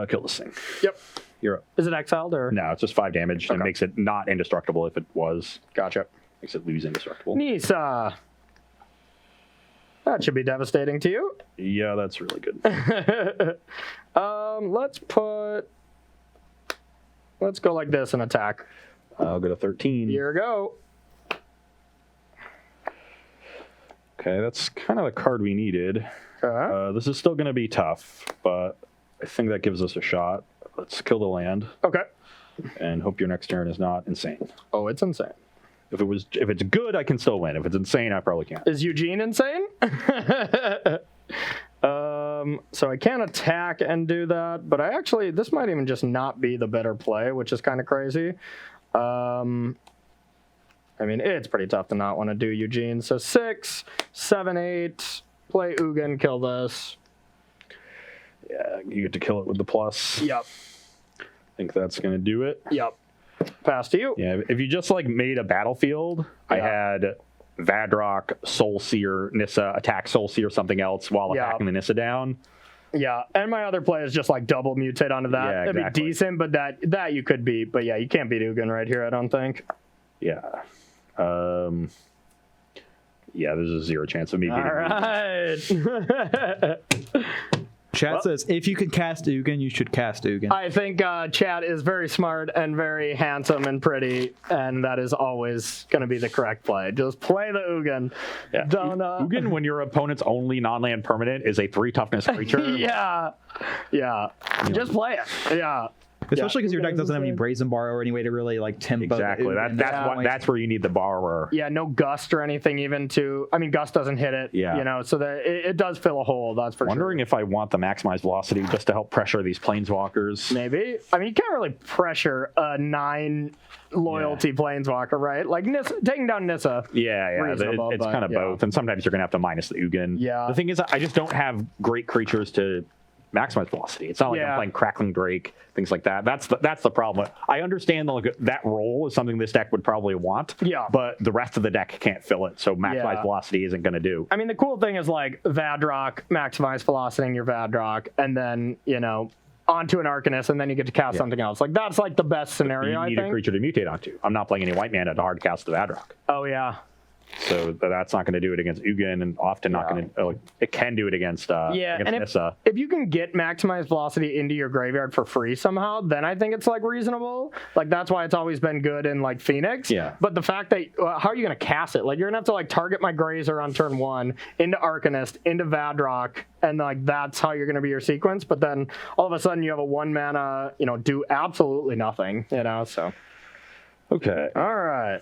B: Kill this thing.
A: Yep.
B: You're up.
A: Is it exiled or?
B: No, it's just 5 damage. And it makes it not indestructible if it was.
A: Gotcha.
B: Makes it lose indestructible.
A: Nisa. That should be devastating to you.
B: Yeah, that's really good.
A: Let's go like this and attack.
B: I'll go to 13.
A: Here we go.
B: Okay, that's kind of the card we needed.
A: Okay.
B: This is still going to be tough, but I think that gives us a shot. Let's kill the land
A: Okay.
B: and hope your next turn is not insane.
A: Oh, it's insane.
B: If it's good, I can still win. If it's insane, I probably can't.
A: Is Eugene insane? So I can't attack and do that, but this might even just not be the better play, which is kind of crazy. I mean, it's pretty tough to not want to do Eugene. So 6, 7, 8, play Ugin, kill this.
B: Yeah, you get to kill it with the plus.
A: Yep.
B: I think that's going to do it.
A: Yep. Pass to you.
B: Yeah, if you just like made a battlefield, I had Vadrock, Soul Seer, Nissa attack Soul Seer something else while attacking the Nissa down.
A: Yeah, and my other play is just like double mutate onto that.
B: Yeah,
A: That'd
B: exactly.
A: be decent, but that you could beat. But yeah, you can't beat Ugin right here, I don't think.
B: Yeah. Yeah, there's a 0 chance of me beating
A: All right.
C: Chat says, if you can cast Ugin, you should cast Ugin.
A: I think Chad is very smart and very handsome and pretty, and that is always going to be the correct play. Just play the Ugin.
B: Yeah.
A: Don't,
B: Ugin, when your opponent's only non-land permanent, is a 3 toughness creature.
A: Yeah. Just play it. Yeah.
C: Especially because your deck
A: Ugin is
C: doesn't have any
A: insane.
C: Brazen Borrow or any way to really like tempo.
B: Exactly. That's where you need the borrower.
A: Yeah, no gust or anything even to. I mean, gust doesn't hit it.
B: Yeah.
A: You know, so that it does fill a hole. That's for
B: Wondering if I want the maximized velocity just to help pressure these planeswalkers.
A: sure. Maybe. I mean, you can't really pressure a 9 loyalty planeswalker, right? Like Nissa, taking down Nissa.
B: Yeah,
A: Reasonable,
B: it's
A: but,
B: kind of
A: yeah.
B: both, and sometimes you're gonna have to minus the Ugin.
A: Yeah.
B: The thing is, I just don't have great creatures to maximize velocity. It's not like I'm
A: Yeah.
B: playing Crackling Drake, things like that. That's the problem. I understand that role is something this deck would probably want.
A: Yeah.
B: But the rest of the deck can't fill it, so maximize
A: Yeah.
B: velocity isn't gonna do.
A: I mean, the cool thing is like Vadrock, maximize velocity in your Vadrock, and then, you know, onto an Arcanist, and then you get to cast something else. Like, that's like the best scenario,
B: You
A: I
B: need
A: think.
B: a creature to mutate onto. I'm not playing any white mana to hard cast the Vadrock.
A: Oh, yeah.
B: So that's not going to do it against Ugin, and often not going to. It can do it against
A: Yeah,
B: against
A: and
B: Nissa.
A: if you can get maximized velocity into your graveyard for free somehow, then I think it's like reasonable. Like that's why it's always been good in like Phoenix.
B: Yeah.
A: But the fact that how are you going to cast it? Like you're gonna have to like target my Grazer on turn 1 into Arcanist into Vadrock, and like that's how you're going to be your sequence. But then all of a sudden you have a 1 mana, you know, do absolutely nothing. You know, so
B: Okay,
A: all right,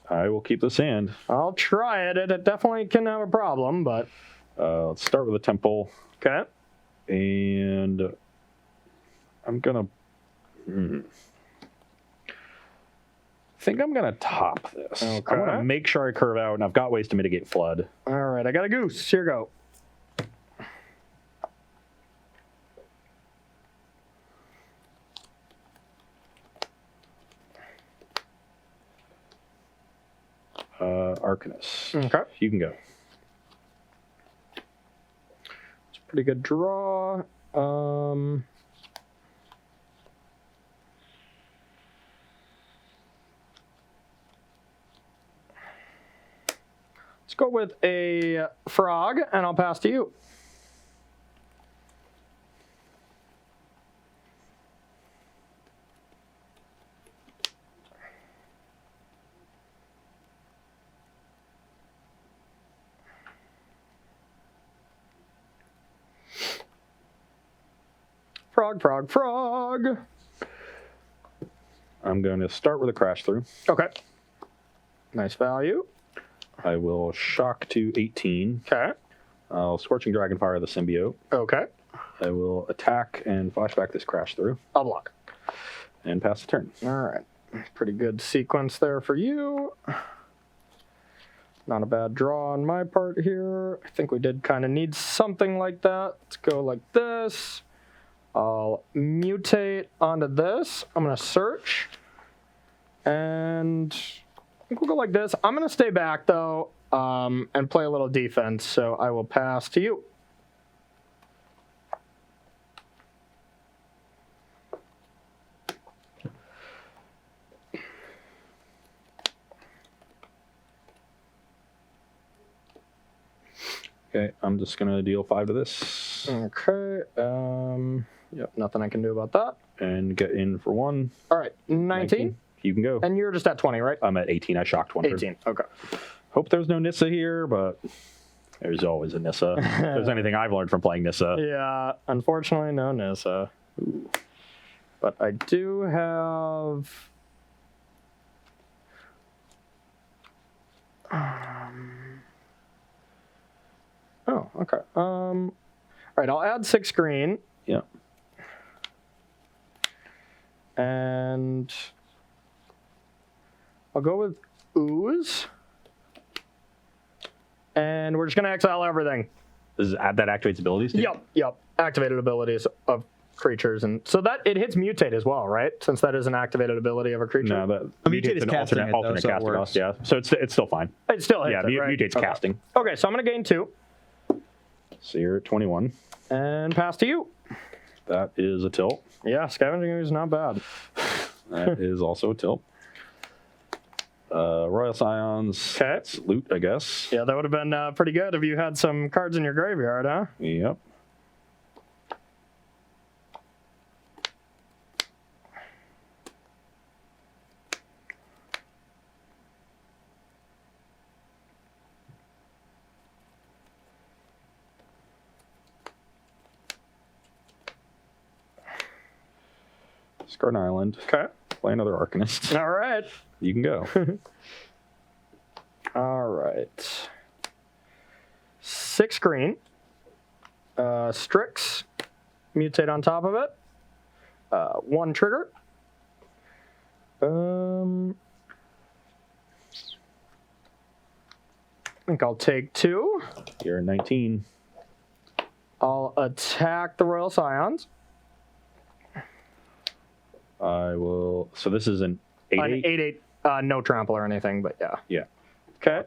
B: I will keep this hand.
A: I'll try it. It definitely can have a problem, but
B: Let's start with a temple,
A: okay.
B: and I'm gonna. I think I'm gonna top this. I want
A: Okay.
B: to make sure I curve out, and I've got ways to mitigate flood.
A: All right, I got a goose. Here you go.
B: Arcanist.
A: Okay.
B: You can go.
A: It's a pretty good draw. Let's go with a frog, and I'll pass to you. Frog, frog, frog.
B: I'm going to start with a crash through.
A: Okay. Nice value.
B: I will shock to 18.
A: Okay.
B: I'll Scorching Dragonfire the symbiote.
A: Okay.
B: I will attack and flashback this crash through
A: I'll block.
B: and pass the turn.
A: All right. Pretty good sequence there for you. Not a bad draw on my part here. I think we did kind of need something like that. Let's go like this. I'll mutate onto this. I'm going to search. And I think we'll go like this. I'm going to stay back, though, and play a little defense. So I will pass to you.
B: Okay, I'm just going to deal 5 to this
A: Okay. Yep, nothing I can do about that.
B: and get in for 1.
A: All right, 19.
B: You can go.
A: And you're just at 20, right?
B: I'm at 18. I shocked 1 turn.
A: 18. Okay.
B: Hope there's no Nissa here, but there's always a Nissa. If there's anything I've learned from playing Nissa.
A: Yeah, unfortunately, no Nissa. But I do have. Oh, okay. All right, I'll add 6 green,
B: Yeah.
A: and I'll go with ooze, and we're just gonna exile everything.
B: Does that activates abilities? too?
A: Yep. Activated abilities of creatures, and so that it hits mutate as well, right? Since that is an activated ability of a creature.
B: No, that
C: A mutate is
B: an
C: casting it, though,
B: alternate
C: so it
B: casting
C: works.
B: cost, yeah. So it's still fine.
A: It still hits
B: Yeah,
A: it, right?
B: mutate's
A: Okay.
B: casting.
A: Okay, so I'm gonna gain 2
B: So you're at 21.
A: and pass to you.
B: That is a tilt.
A: Yeah, scavenging is not bad.
B: That is also a tilt. Royal Scions.
A: Okay.
B: It's loot, I guess.
A: Yeah, that would have been pretty good if you had some cards in your graveyard, huh?
B: Yep. discard an island.
A: Okay.
B: Play another Arcanist.
A: All right.
B: You can go.
A: All right. 6 green. Strix. Mutate on top of it. 1 trigger. I think I'll take 2.
B: You're 19.
A: I'll attack the Royal Scions.
B: I will. So this is an 8/8.
A: An 8/8. No trample or anything, but yeah.
B: Yeah.
A: Okay.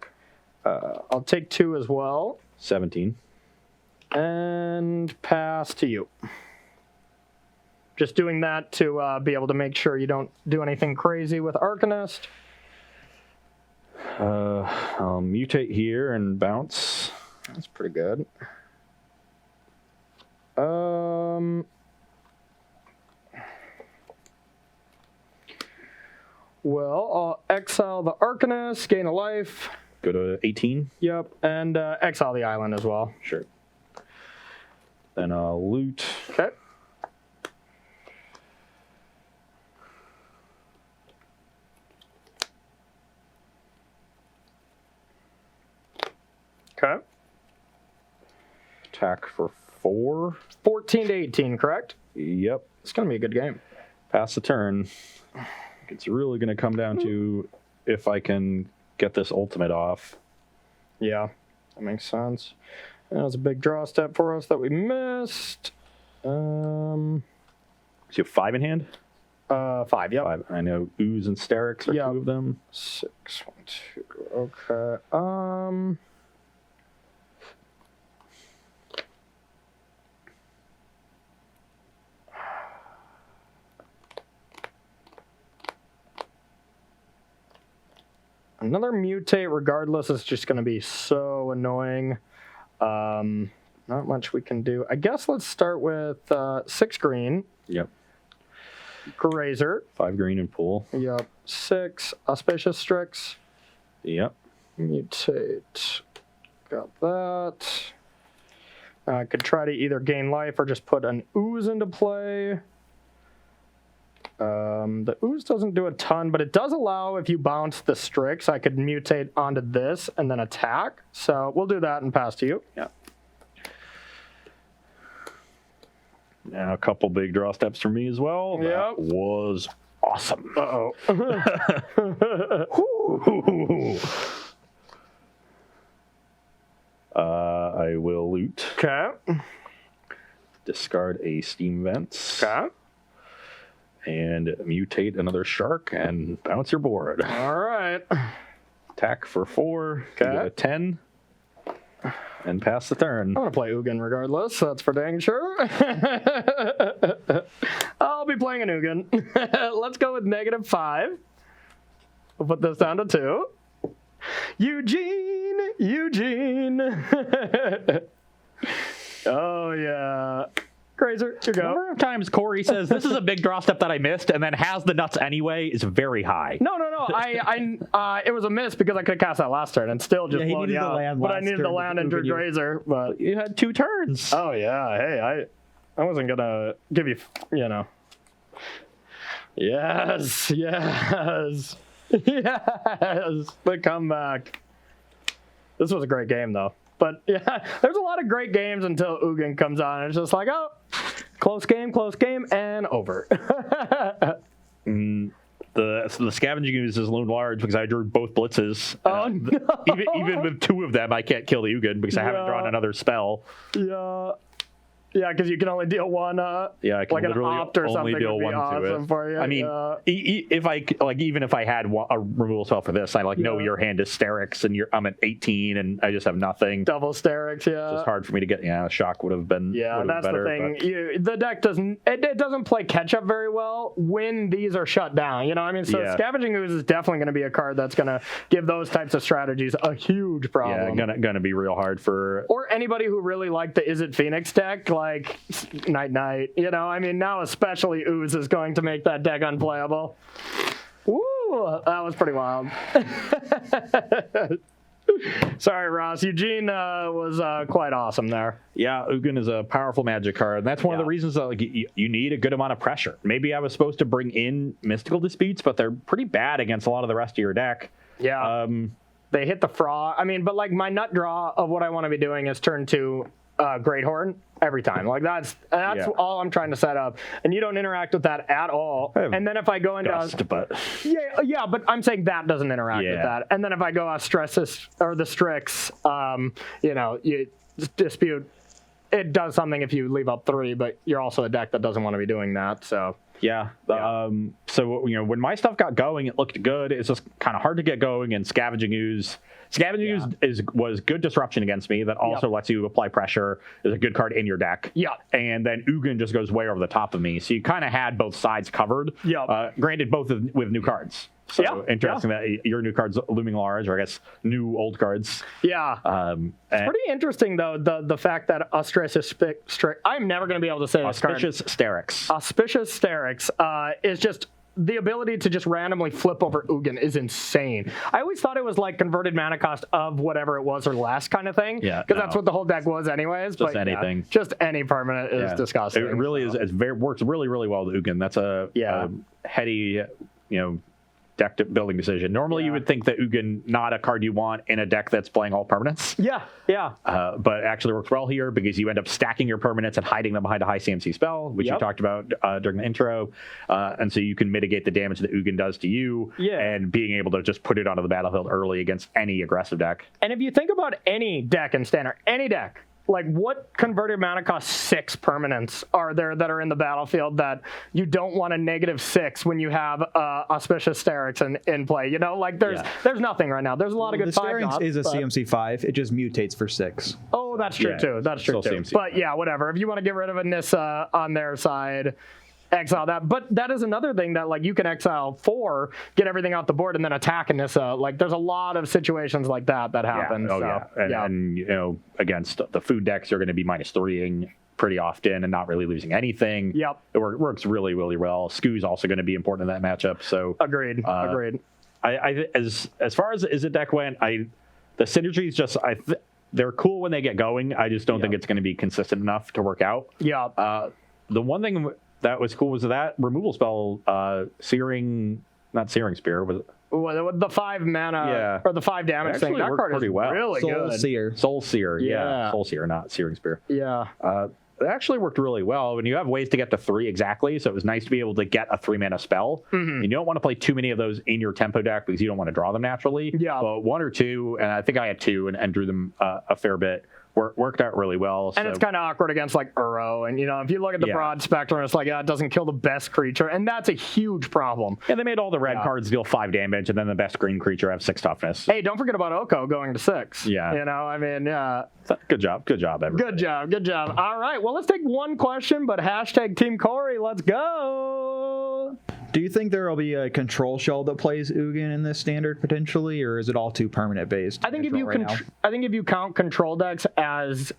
A: I'll take 2 as well.
B: 17.
A: And pass to you. Just doing that to be able to make sure you don't do anything crazy with Arcanist.
B: I'll mutate here and bounce.
A: That's pretty good. Well, I'll exile the Arcanist, gain a life.
B: Go to 18.
A: Yep, and exile the island as well.
B: Sure. Then I'll loot.
A: Okay. Okay.
B: Attack for 4.
A: 14 to 18, correct?
B: Yep.
A: It's going to be a good game.
B: Pass the turn. It's really going to come down to if I can get this ultimate off.
A: Yeah, that makes sense. That was a big draw step for us that we missed.
B: So you have 5 in hand?
A: 5, yep.
B: 5. I know Ooze and Sterix are 2 of them.
A: 6, 1, 2. Okay. Another mutate, regardless, is just going to be so annoying. Not much we can do. I guess let's start with 6 green.
B: Yep.
A: Grazer.
B: 5 green and pool.
A: Yep. 6 Auspicious Strix.
B: Yep.
A: Mutate. Got that. I could try to either gain life or just put an Ooze into play. The Ooze doesn't do a ton, but it does allow, if you bounce the Strix, I could mutate onto this and then attack. So we'll do that and pass to you.
B: Yeah. Now a couple big draw steps for me as well.
A: Yep.
B: That was awesome.
A: Uh-oh.
B: I will loot.
A: Okay.
B: Discard a Steam Vents.
A: Okay.
B: And mutate another shark and bounce your board.
A: All right.
B: Attack for 4.
A: Okay.
B: Get a 10. And pass the turn.
A: I'm going to play Ugin regardless. That's for dang sure. I'll be playing an Ugin. Let's go with -5. We'll put this down to 2. Eugene. Oh, yeah. Grazer, you
B: The
A: go.
B: number of times Corey says, this is a big draw step that I missed, and then has the nuts anyway is very high.
A: No. I it was a miss because I could cast that last turn and still just
C: he
A: blown
C: needed
A: you
C: the
A: out.
C: land
A: But I
C: last
A: needed the
C: turn
A: land
C: to
A: into
C: Ugin you.
A: Grazer. But
B: You had 2 turns.
A: oh yeah, hey, I wasn't gonna give you, Yes. Yes. The comeback. This was a great game though. But yeah, there's a lot of great games until Ugin comes on. It's just like, oh, close game, and over.
B: The scavenging ooze is loom large because I drew both blitzes.
A: Oh, no.
B: Even with 2 of them, I can't kill the Ugin because I haven't drawn another spell.
A: Yeah. Yeah, because you can only deal 1.
B: Yeah, I can
A: like an
B: literally
A: opt or
B: only
A: something
B: deal
A: would be
B: 1 to
A: awesome
B: it.
A: for you.
B: I mean, if I even if I had a removal spell for this, I know your hand is Sterix and I'm at 18 and I just have nothing.
A: double Sterix, yeah.
B: It's hard for me to get. Yeah, shock would have been.
A: Yeah, that's
B: better,
A: the thing. The deck doesn't play catch up very well when these are shut down. You know what I mean? So Scavenging Ooze is definitely going to be a card that's going to give those types of strategies a huge problem.
B: Yeah, gonna be real hard for.
A: Or anybody who really liked the Izzet Phoenix deck, like Night. I mean, now especially Ooze is going to make that deck unplayable. Woo, that was pretty wild. Sorry, Ross. Eugene was quite awesome there.
B: Yeah, Ugin is a powerful magic card. And that's one of the reasons that like you need a good amount of pressure. Maybe I was supposed to bring in Mystical Disputes, but they're pretty bad against a lot of the rest of your deck.
A: Yeah. They hit the fraud. I mean, but like my nut draw of what I want to be doing is turn to Great Horn every time. Like that's all I'm trying to set up, and you don't interact with that at all. And then if I go into
B: but
A: but I'm saying that doesn't interact with that. And then if I go Stresses or the Strix, you dispute. It does something if you leave up 3, but you're also a deck that doesn't want to be doing that. So
B: so when my stuff got going, it looked good. It's just kind of hard to get going. And Scavenging Ooze was good disruption against me. That also lets you apply pressure. Is a good card in your deck.
A: Yeah.
B: And then Ugin just goes way over the top of me. So you kind of had both sides covered.
A: Yeah.
B: Granted, both with new cards. So interesting that your new cards looming large, or I guess new old cards.
A: Yeah. It's pretty interesting though the fact that Auspicious I'm never going to be able to say this card.
B: Auspicious Sterix.
A: Auspicious Sterix is just the ability to just randomly flip over Ugin is insane. I always thought it was like converted mana cost of whatever it was or less kind of thing.
B: Yeah.
A: Because that's what the whole deck was anyways.
B: Just anything.
A: Just any permanent is disgusting.
B: It really is. It works really, really well with Ugin. That's a heady, deck building decision. Normally you would think that Ugin not a card you want in a deck that's playing all permanents.
A: Yeah.
B: But it actually works well here because you end up stacking your permanents and hiding them behind a high CMC spell, which you talked about during the intro. And so you can mitigate the damage that Ugin does to you and being able to just put it onto the battlefield early against any aggressive deck.
A: And if you think about any deck in Standard, any deck, like what converted mana cost 6 permanents are there that are in the battlefield that you don't want a -6 when you have Auspicious Sterix in play? There's nothing right now. There's a lot of good 5
C: Sterix is a CMC 5. It just mutates for 6.
A: Oh, that's true too. That's true too.
B: CMC.
A: But yeah, whatever. If you want to get rid of a Nissa on their side, exile that. But that is another thing that like you can exile 4, get everything off the board, and then attack a Nissa. Like there's a lot of situations like that happen.
B: And against the food decks, you're going to be -3ing pretty often and not really losing anything.
A: Yep.
B: It works really, really well. Skew's also going to be important in that matchup. So
A: agreed.
B: As far as the Izzet deck went, the synergies they're cool when they get going. I just don't think it's going to be consistent enough to work out.
A: Yeah.
B: The one thing that was cool was that removal spell, not Searing Spear, was it?
A: Well, the 5 mana or the 5 damage thing. That card is really good.
C: Soul
B: Seer. Yeah. Soul Seer, not Searing Spear.
A: Yeah.
B: It actually worked really well. When you have ways to get to 3 exactly, so it was nice to be able to get a 3-mana spell. And you don't want to play too many of those in your tempo deck because you don't want to draw them naturally.
A: Yeah.
B: But 1 or 2, and I think I had 2 and drew them a fair bit. Worked out really well.
A: And it's kind of awkward against like Uro. And, if you look at the broad spectrum, it's like, it doesn't kill the best creature. And that's a huge problem.
B: And they made all the red cards deal 5 damage, and then the best green creature have 6 toughness.
A: Hey, don't forget about Oko going to 6.
B: Yeah. Good job, everybody.
A: Good job. All right. Well, let's take one question, but hashtag Team Corey. Let's go.
C: Do you think there will be a control shell that plays Ugin in this standard potentially, or is it all too permanent based?
A: I think if you count control decks as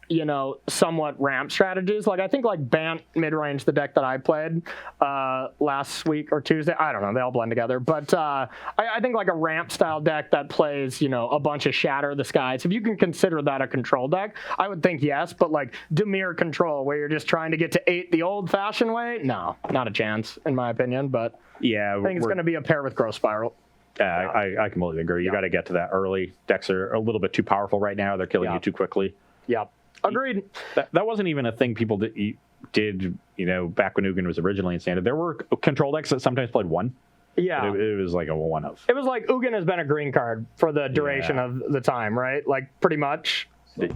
A: somewhat ramp strategies, like I think like Bant mid-range, the deck that I played last week or Tuesday, I don't know, they all blend together, but I think like a ramp style deck that plays a bunch of Shatter the Skies, if you can consider that a control deck, I would think yes, but like Dimir control where you're just trying to get to 8 the old-fashioned way, no, not a chance in my opinion, but yeah, I think it's going to be a pair with Growth Spiral.
B: I completely agree. You got to get to that early. Decks are a little bit too powerful right now. They're killing you too quickly.
A: Yeah, agreed.
B: That wasn't even a thing people did back when Ugin was originally in Standard. There were control decks that sometimes played 1.
A: Yeah.
B: It was like a 1 of.
A: It was like Ugin has been a green card for the duration of the time, right? Like pretty much.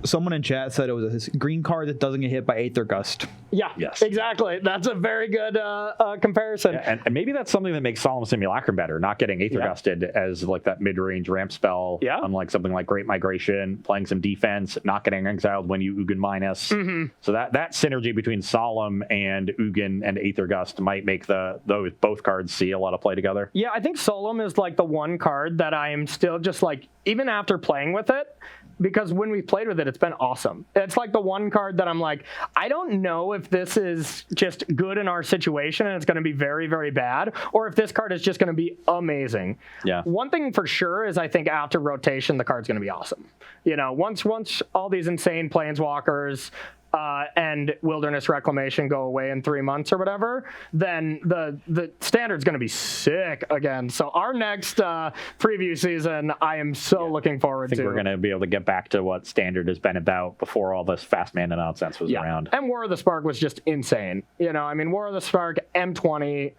C: Someone in chat said it was a green card that doesn't get hit by Aether Gust.
A: Yeah, yes, exactly. That's a very good comparison.
B: And maybe that's something that makes Solemn Simulacrum better, not getting Aether Gusted as like that mid-range ramp spell.
A: Yeah.
B: Unlike something like Great Migration, playing some defense, not getting exiled when you Ugin minus. So that synergy between Solemn and Ugin and Aether Gust might make those both cards see a lot of play together.
A: Yeah, I think Solemn is like the one card that I am still just like, even after playing with it, because when we played with it, it's been awesome. It's like the one card that I'm like, I don't know if this is just good in our situation and it's going to be very, very bad, or if this card is just going to be amazing.
B: Yeah.
A: One thing for sure is I think after rotation, the card's going to be awesome. You know, once all these insane planeswalkers and Wilderness Reclamation go away in 3 months or whatever, then the standard's going to be sick again. So our next preview season, I am so looking forward to.
B: I think we're going to be able to get back to what standard has been about before all this fast mana nonsense was around.
A: And War of the Spark was just insane. You know, I mean, War of the Spark, M20,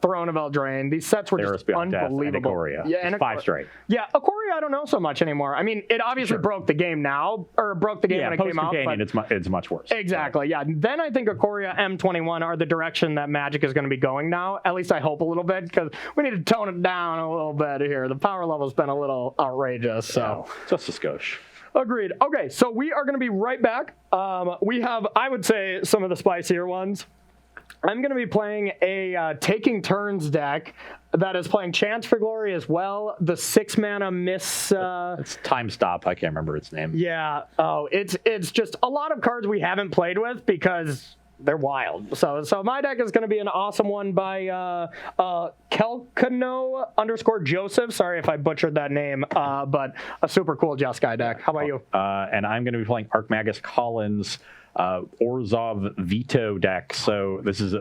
A: Throne of Eldraine, these sets were just unbelievable.
B: And Ikoria.
A: Yeah, and
B: 5 straight.
A: Yeah, Ikoria I don't know so much anymore. I mean, it obviously broke the game now, or broke the game when it came out.
B: But it's much worse.
A: Exactly, yeah. Then I think Ikoria, M21 are the direction that Magic is going to be going now. At least I hope a little bit, because we need to tone it down a little bit here. The power level's been a little outrageous. So
B: just a skosh.
A: Agreed. Okay, so we are going to be right back. We have, I would say, some of the spicier ones. I'm going to be playing a Taking Turns deck that is playing Chance for Glory as well. The 6-mana miss.
B: It's Time Stop. I can't remember its name.
A: Yeah. Oh, it's just a lot of cards we haven't played with because they're wild. So my deck is going to be an awesome one by Kelkano_Joseph. Sorry if I butchered that name, but a super cool Jeskai deck. How about you?
B: And I'm going to be playing Archmagus Collins. Orzhov Veto deck. So this is,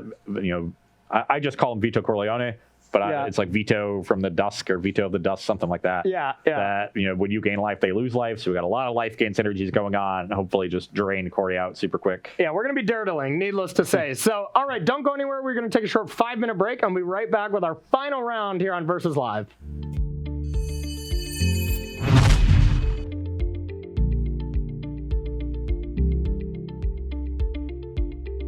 B: I just call him Vito Corleone, but it's like Vito from the Dusk or Vito of the Dust, something like that.
A: Yeah.
B: That, when you gain life, they lose life. So we got a lot of life gain synergies going on. Hopefully just drain Corey out super quick.
A: Yeah, we're going to be dirtling, needless to say. So, all right, don't go anywhere. We're going to take a short 5-minute break, and we'll be right back with our final round here on Versus Live.